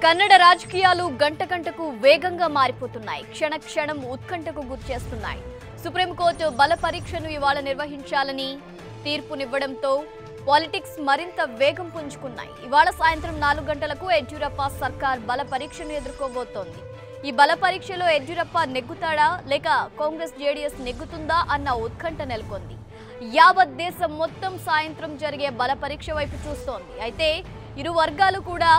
కన్నడ రాజకీయాలు గంట గంటకు వేగంగా మారిపోతున్నాయి. క్షణ క్షణం ఉత్కంఠకు గురిచేస్తున్నాయి. సుప్రీంకోర్టు బల పరీక్షను ఇవాళ నిర్వహించాలని తీర్పునివ్వడంతో పాలిటిక్స్ మరింత వేగం పుంజుకున్నాయి. ఇవాళ సాయంత్రం 4 గంటలకు యడ్యూరప్ప సర్కార్ బల పరీక్షను ఎదుర్కోబోతోంది. ఈ బల పరీక్షలో యడ్యూరప్ప నెగ్గుతాడా లేక కాంగ్రెస్ జేడీఎస్ నెగ్గుతుందా అన్న ఉత్కంఠ నెలకొంది. యావత్ దేశం మొత్తం సాయంత్రం జరిగే బల పరీక్ష వైపు చూస్తోంది. అయితే ఇరు వర్గాలు కూడా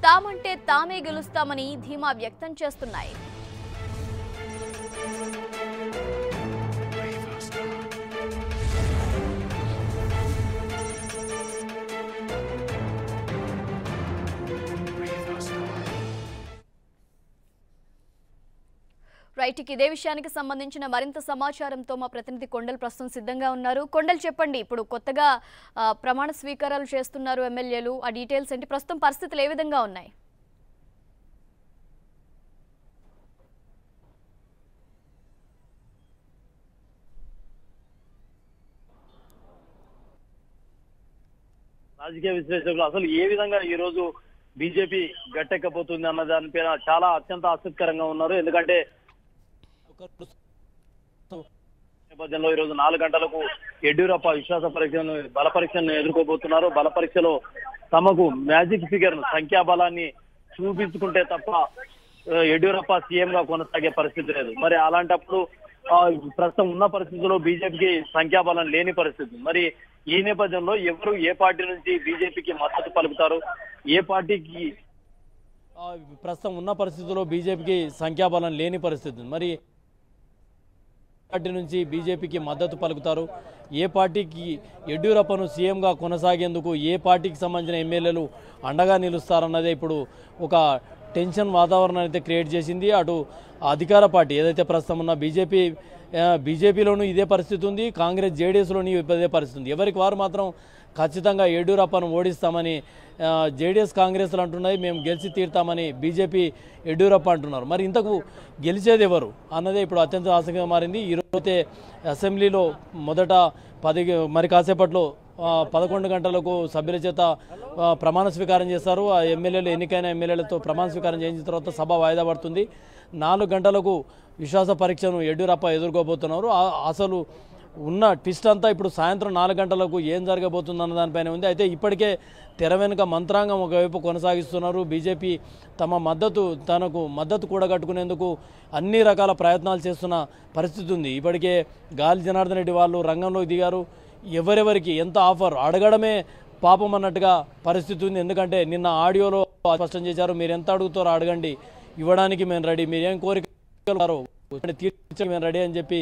తామంటే తామే గెలుస్తామని ధీమా వ్యక్తం చేస్తున్నాయి. రైట్, ఇదే విషయానికి సంబంధించిన మరింత సమాచారంతో మా ప్రతినిధి కొండల్ ప్రస్తుతం సిద్ధంగా ఉన్నారు. కొండల్, చెప్పండి, ఇప్పుడు కొత్తగా ప్రమాణ స్వీకారాలు చేస్తున్నారు ఎమ్మెల్యేలు, ఆ డీటెయిల్స్ ఏంటి? ప్రస్తుతం పరిస్థితులు ఏ విధంగా ఉన్నాయి? రాజకీయ విశ్లేషకులు అసలు ఏ విధంగా ఈ రోజు బీజేపీ గట్టెక్కబోతుంది అన్న దానిపైన చాలా అత్యంత ఆసక్తికరంగా ఉన్నారు. ఎందుకంటే నేపథ్యంలో ఈ రోజు 4 గంటలకు యడ్యూరప్ప విశ్వాస పరీక్షను బల పరీక్షను ఎదుర్కోబోతున్నారు. బల పరీక్షలో తమకు మ్యాజిక్ ఫిగర్ సంఖ్యాబలాన్ని చూపించుకుంటే తప్ప యడ్యూరప్ప సీఎం గా కొనసాగే పరిస్థితి లేదు. మరి అలాంటప్పుడు ప్రస్తుతం ఉన్న పరిస్థితుల్లో బీజేపీకి సంఖ్యాబలం లేని పరిస్థితి. మరి ఈ నేపథ్యంలో ఎవరు ఏ పార్టీ నుంచి బీజేపీకి మద్దతు పలుకుతారు, ఏ పార్టీకి ప్రస్తుతం ఉన్న పరిస్థితుల్లో బీజేపీకి సంఖ్యాబలం లేని పరిస్థితి. మరి పార్టీ నుంచి బీజేపీకి మద్దతు పలుకుతారు, ఏ పార్టీకి యడ్యూరప్పను సీఎంగా కొనసాగేందుకు ఏ పార్టీకి సంబంధించిన ఎమ్మెల్యేలు అండగా నిలుస్తారన్నదే ఇప్పుడు ఒక టెన్షన్ వాతావరణాన్ని అయితే క్రియేట్ చేసింది. అటు అధికార పార్టీ ఏదైతే ప్రస్తుతం ఉన్న బీజేపీలోనూ ఇదే పరిస్థితి ఉంది, కాంగ్రెస్ జేడీఎస్లోనూ ఇదే పరిస్థితి ఉంది. ఎవరికి వారు మాత్రం ఖచ్చితంగా యడ్యూరప్పను ఓడిస్తామని జేడీఎస్ కాంగ్రెస్లు అంటున్నాయి, మేము గెలిచి తీరుతామని బీజేపీ యడ్యూరప్ప అంటున్నారు. మరి ఇంతకు గెలిచేది ఎవరు అన్నదే ఇప్పుడు అత్యంత ఆసక్తిగా మారింది. ఈరోజైతే అసెంబ్లీలో మొదట మరి కాసేపట్లో 11 గంటలకు సభ్యుల చేత ప్రమాణ స్వీకారం చేస్తారు. ఆ ఎమ్మెల్యేలు ఎన్నికైన ఎమ్మెల్యేలతో ప్రమాణ స్వీకారం చేయించిన తర్వాత సభ వాయిదా పడుతుంది. 4 గంటలకు విశ్వాస పరీక్షను యడ్యూరప్ప ఎదుర్కోబోతున్నారు. అసలు ఉన్న ట్విస్ట్ అంతా ఇప్పుడు సాయంత్రం 4 గంటలకు ఏం జరగబోతుందన్న దానిపైన ఉంది. అయితే ఇప్పటికే తెర వెనుక మంత్రాంగం ఒకవైపు కొనసాగిస్తున్నారు. బీజేపీ తనకు మద్దతు కూడగట్టుకునేందుకు అన్ని రకాల ప్రయత్నాలు చేస్తున్న పరిస్థితి ఉంది. ఇప్పటికే గాలి జనార్దన్ రెడ్డి వాళ్ళు రంగంలోకి దిగారు. ఎవరెవరికి ఎంత ఆఫర్ అడగడమే పాపం అన్నట్టుగా పరిస్థితి ఉంది. ఎందుకంటే నిన్న ఆడియోలో స్పష్టం చేశారు, మీరు ఎంత అడుగుతారో అడగండి, ఇవ్వడానికి మేము రెడీ, మీరేం కోరికలు తీర్చడం మేము రెడీ అని చెప్పి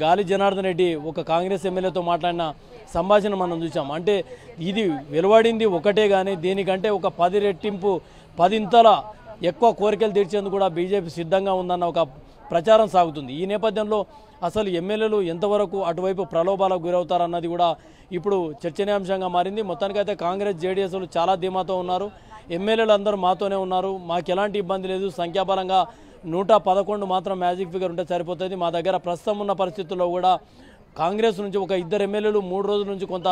గాలి జనార్దన్ రెడ్డి ఒక కాంగ్రెస్ ఎమ్మెల్యేతో మాట్లాడిన సంభాషణ మనం చూసాం. అంటే ఇది వెలువడింది ఒకటే, కానీ దీనికంటే ఒక 10 రెట్టింపు 10 ఇంతల ఎక్కువ కోరికలు తీర్చేందుకు కూడా బీజేపీ సిద్ధంగా ఉందన్న ఒక ప్రచారం సాగుతుంది. ఈ నేపథ్యంలో అసలు ఎమ్మెల్యేలు ఎంతవరకు అటువైపు ప్రలోభాలకు గురవుతారన్నది కూడా ఇప్పుడు చర్చనీయాంశంగా మారింది. మొత్తానికైతే కాంగ్రెస్ జేడీఎస్లు చాలా ధీమాతో ఉన్నారు. ఎమ్మెల్యేలు అందరూ మాతోనే ఉన్నారు, మాకు ఎలాంటి ఇబ్బంది లేదు, సంఖ్యాబలంగా 111 మాత్రం మ్యాజిక్ ఫిగర్ ఉంటే సరిపోతుంది. మా దగ్గర ప్రస్తుతం ఉన్న పరిస్థితుల్లో కూడా కాంగ్రెస్ నుంచి ఒక 2 ఎమ్మెల్యేలు 3 రోజుల నుంచి కొంత